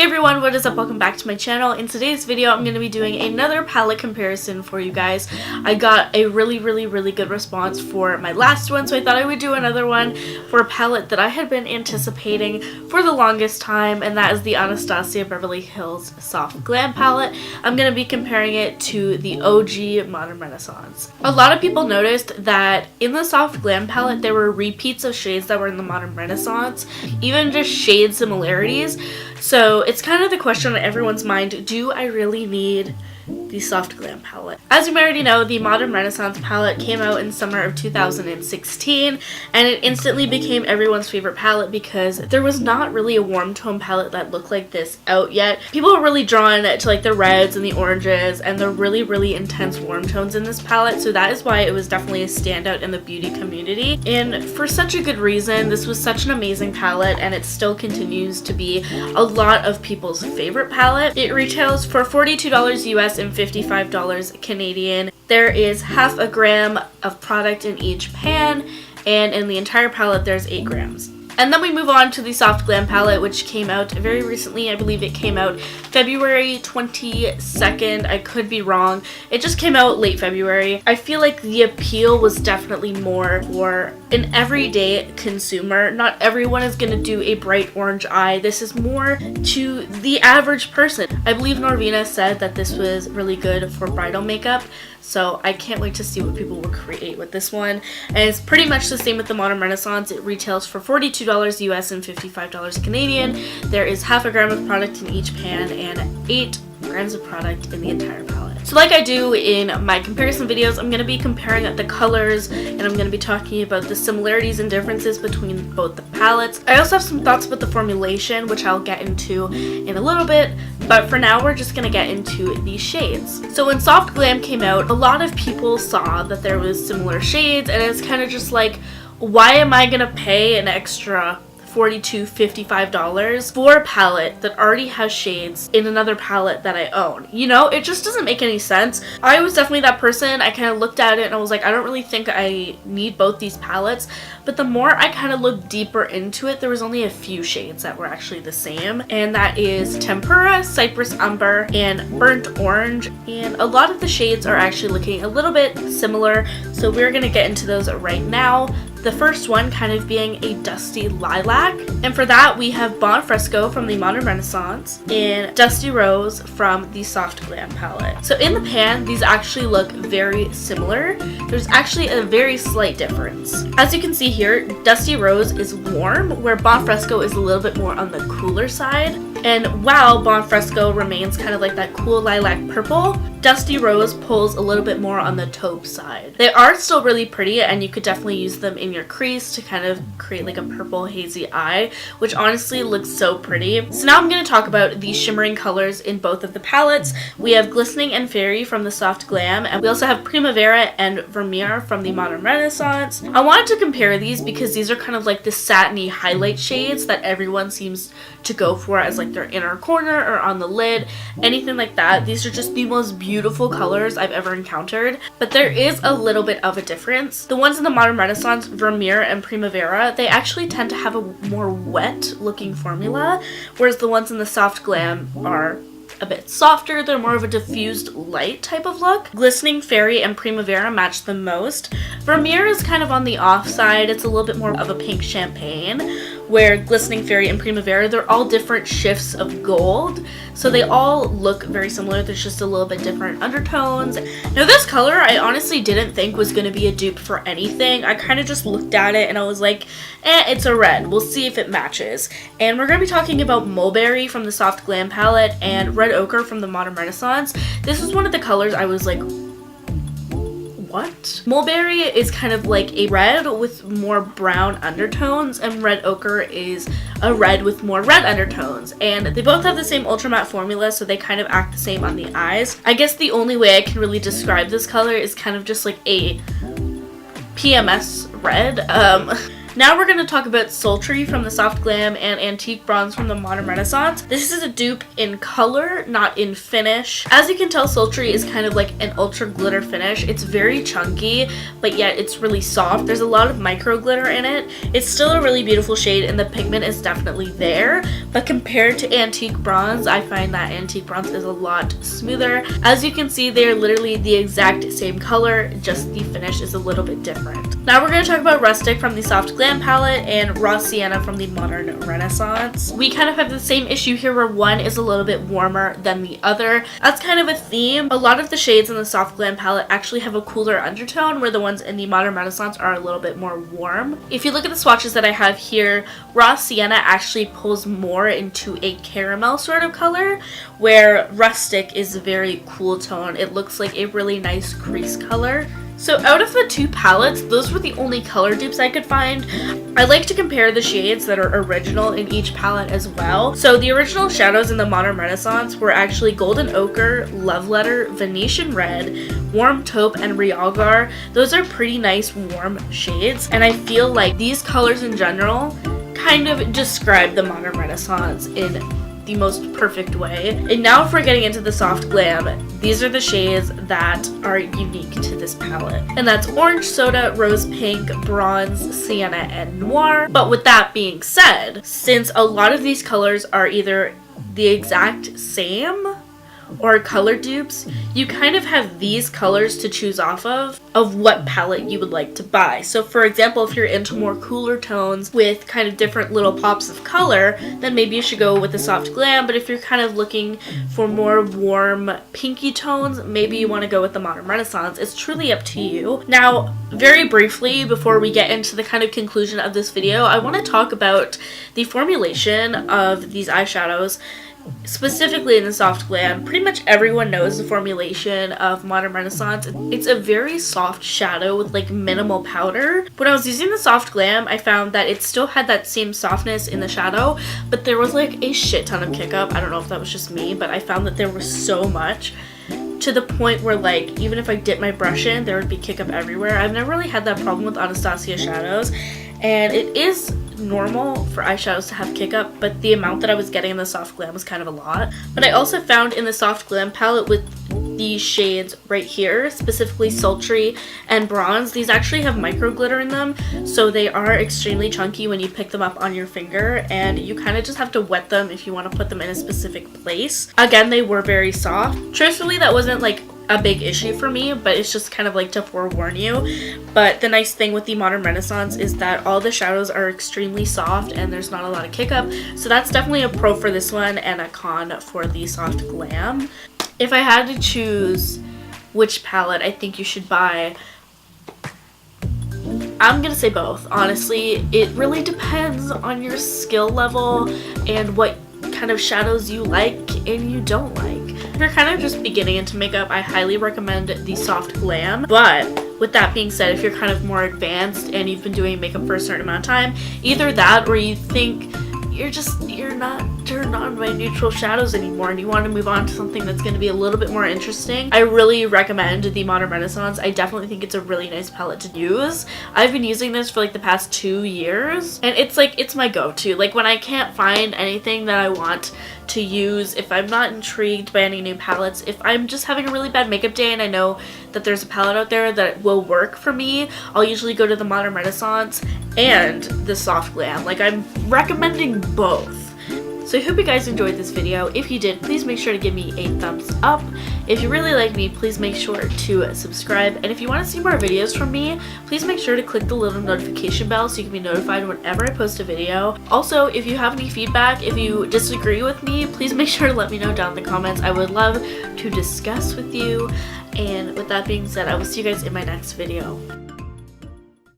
Hey everyone, what is up? Welcome back to my channel. In today's video, I'm going to be doing another palette comparison for you guys. I got a really good response for my last one, so I thought I would do another one for a palette that I had been anticipating for the longest time, and that is the Anastasia Beverly Hills Soft Glam palette. I'm going to be comparing it to the OG Modern Renaissance. A lot of people noticed that in the Soft Glam palette, there were repeats of shades that were in the Modern Renaissance, even just shade similarities. So it's kind of the question on everyone's mind, do I really need the Soft Glam palette? As you may already know, the Modern Renaissance palette came out in summer of 2016, and it instantly became everyone's favorite palette because there was not really a warm tone palette that looked like this out yet. People were really drawn to like the reds and the oranges and the really intense warm tones in this palette, so that is why it was definitely a standout in the beauty community. And for such a good reason, this was such an amazing palette, and it still continues to be a lot of people's favorite palette. It retails for $42 US and $55 Canadian. There is half a gram of product in each pan, and in the entire palette there's 8 grams. And then we move on to the Soft Glam palette, which came out very recently. I believe it came out February 22nd. I could be wrong. It just came out late February. I feel like the appeal was definitely more for an everyday consumer. Not everyone is going to do a bright orange eye. This is more to the average person. I believe Norvina said that this was really good for bridal makeup. So I can't wait to see what people will create with this one. And it's pretty much the same with the Modern Renaissance. It retails for $42 US and $55 Canadian. There is half a gram of product in each pan and 8 grams of product in the entire palette. So like I do in my comparison videos, I'm going to be comparing the colors, and I'm going to be talking about the similarities and differences between both the palettes. I also have some thoughts about the formulation, which I'll get into in a little bit, but for now we're just going to get into the shades. So when Soft Glam came out, a lot of people saw that there was similar shades, and it's kind of just like, why am I going to pay an extra $42, $55 for a palette that already has shades in another palette that I own? You know, it just doesn't make any sense. I was definitely that person. I kind of looked at it and I was like, I don't really think I need both these palettes. But the more I kind of looked deeper into it, there was only a few shades that were actually the same, and that is Tempera, Cypress Umber, and Burnt Orange. And a lot of the shades are actually looking a little bit similar, so we're gonna get into those right now. The first one kind of being a dusty lilac, and for that we have Bon Fresco from the Modern Renaissance and Dusty Rose from the Soft Glam palette. So in the pan, these actually look very similar. There's actually a very slight difference. As you can see here, Dusty Rose is warm, where Bon Fresco is a little bit more on the cooler side. And while Bon Fresco remains kind of like that cool lilac purple, Dusty Rose pulls a little bit more on the taupe side. They are still really pretty, and you could definitely use them in your crease to kind of create like a purple hazy eye, which honestly looks so pretty. So now I'm going to talk about the shimmering colors in both of the palettes. We have Glistening and Fairy from the Soft Glam, and we also have Primavera and Vermeer from the Modern Renaissance. I wanted to compare these because these are kind of like the satiny highlight shades that everyone seems to go for as like their inner corner or on the lid, anything like that. These are just the most beautiful colors I've ever encountered, but there is a little bit of a difference. The ones in the Modern Renaissance, Vermeer and Primavera, they actually tend to have a more wet looking formula, whereas the ones in the Soft Glam are a bit softer. They're more of a diffused light type of look. Glistening, Fairy, and Primavera match the most. Vermeer is kind of on the off side. It's a little bit more of a pink champagne, where Glistening, Fairy, and Primavera, they're all different shifts of gold. So they all look very similar. There's just a little bit different undertones. Now this color, I honestly didn't think was going to be a dupe for anything. I kind of just looked at it and I was like, it's a red. We'll see if it matches. And we're going to be talking about Mulberry from the Soft Glam palette and Red Ochre from the Modern Renaissance. This is one of the colors I was like, what? Mulberry is kind of like a red with more brown undertones, and Red Ochre is a red with more red undertones, and they both have the same ultra matte formula, so they kind of act the same on the eyes. I guess the only way I can really describe this color is kind of just like a PMS red. Now we're going to talk about Sultry from the Soft Glam and Antique Bronze from the Modern Renaissance. This is a dupe in color, not in finish. As you can tell, Sultry is kind of like an ultra glitter finish. It's very chunky, but yet it's really soft. There's a lot of micro glitter in it. It's still a really beautiful shade and the pigment is definitely there, but compared to Antique Bronze, I find that Antique Bronze is a lot smoother. As you can see, they're literally the exact same color, just the finish is a little bit different. Now we're going to talk about Rustic from the Soft Glam palette and Raw Sienna from the Modern Renaissance. We kind of have the same issue here where one is a little bit warmer than the other. That's kind of a theme. A lot of the shades in the Soft Glam palette actually have a cooler undertone, where the ones in the Modern Renaissance are a little bit more warm. If you look at the swatches that I have here, Raw Sienna actually pulls more into a caramel sort of color, where Rustic is a very cool tone. It looks like a really nice crease color. So out of the two palettes, those were the only color dupes I could find. I like to compare the shades that are original in each palette as well. So the original shadows in the Modern Renaissance were actually Golden Ochre, Love Letter, Venetian Red, Warm Taupe, and Realgar. Those are pretty nice warm shades, and I feel like these colors in general kind of describe the Modern Renaissance in the most perfect way. And now if we're getting into the Soft Glam, these are the shades that are unique to this palette. And that's Orange Soda, Rose Pink, Bronze, Sienna, and Noir. But with that being said, since a lot of these colors are either the exact same or color dupes, you kind of have these colors to choose off of what palette you would like to buy. So for example, if you're into more cooler tones with kind of different little pops of color, then maybe you should go with the Soft Glam. But if you're kind of looking for more warm pinky tones, maybe you want to go with the Modern Renaissance. It's truly up to you. Now, very briefly, before we get into the kind of conclusion of this video, I want to talk about the formulation of these eyeshadows. Specifically in the Soft Glam, pretty much everyone knows the formulation of Modern Renaissance. It's a very soft shadow with like minimal powder. When I was using the Soft Glam, I found that it still had that same softness in the shadow, but there was like a shit ton of kick up. I don't know if that was just me, but I found that there was so much, to the point where like even if I dip my brush in, there would be kick up everywhere. I've never really had that problem with Anastasia shadows, and it is normal for eyeshadows to have kick up, but the amount that I was getting in the Soft Glam was kind of a lot. But I also found in the Soft Glam palette with these shades right here, specifically Sultry and Bronze, these actually have micro glitter in them, so they are extremely chunky when you pick them up on your finger, and you kind of just have to wet them if you want to put them in a specific place. Again, they were very soft. Truthfully, that wasn't like a big issue for me, but it's just kind of like to forewarn you. But the nice thing with the Modern Renaissance is that all the shadows are extremely soft and there's not a lot of kick up, so that's definitely a pro for this one and a con for the Soft Glam. If I had to choose which palette I think you should buy, I'm gonna say both. Honestly, it really depends on your skill level and what kind of shadows you like and you don't like. If you're kind of just beginning into makeup, I highly recommend the Soft Glam. But with that being said, if you're kind of more advanced and you've been doing makeup for a certain amount of time, either that or you think you're not turned on by neutral shadows anymore and you want to move on to something that's going to be a little bit more interesting, I really recommend the Modern Renaissance. I definitely think it's a really nice palette to use. I've been using this for like the past 2 years, and it's my go-to. Like when I can't find anything that I want to use, if I'm not intrigued by any new palettes, if I'm just having a really bad makeup day and I know that there's a palette out there that will work for me, I'll usually go to the Modern Renaissance and the Soft Glam. Like, I'm recommending both. So I hope you guys enjoyed this video. If you did, please make sure to give me a thumbs up. If you really like me, please make sure to subscribe. And if you want to see more videos from me, please make sure to click the little notification bell so you can be notified whenever I post a video. Also, if you have any feedback, if you disagree with me, please make sure to let me know down in the comments. I would love to discuss with you. And with that being said, I will see you guys in my next video.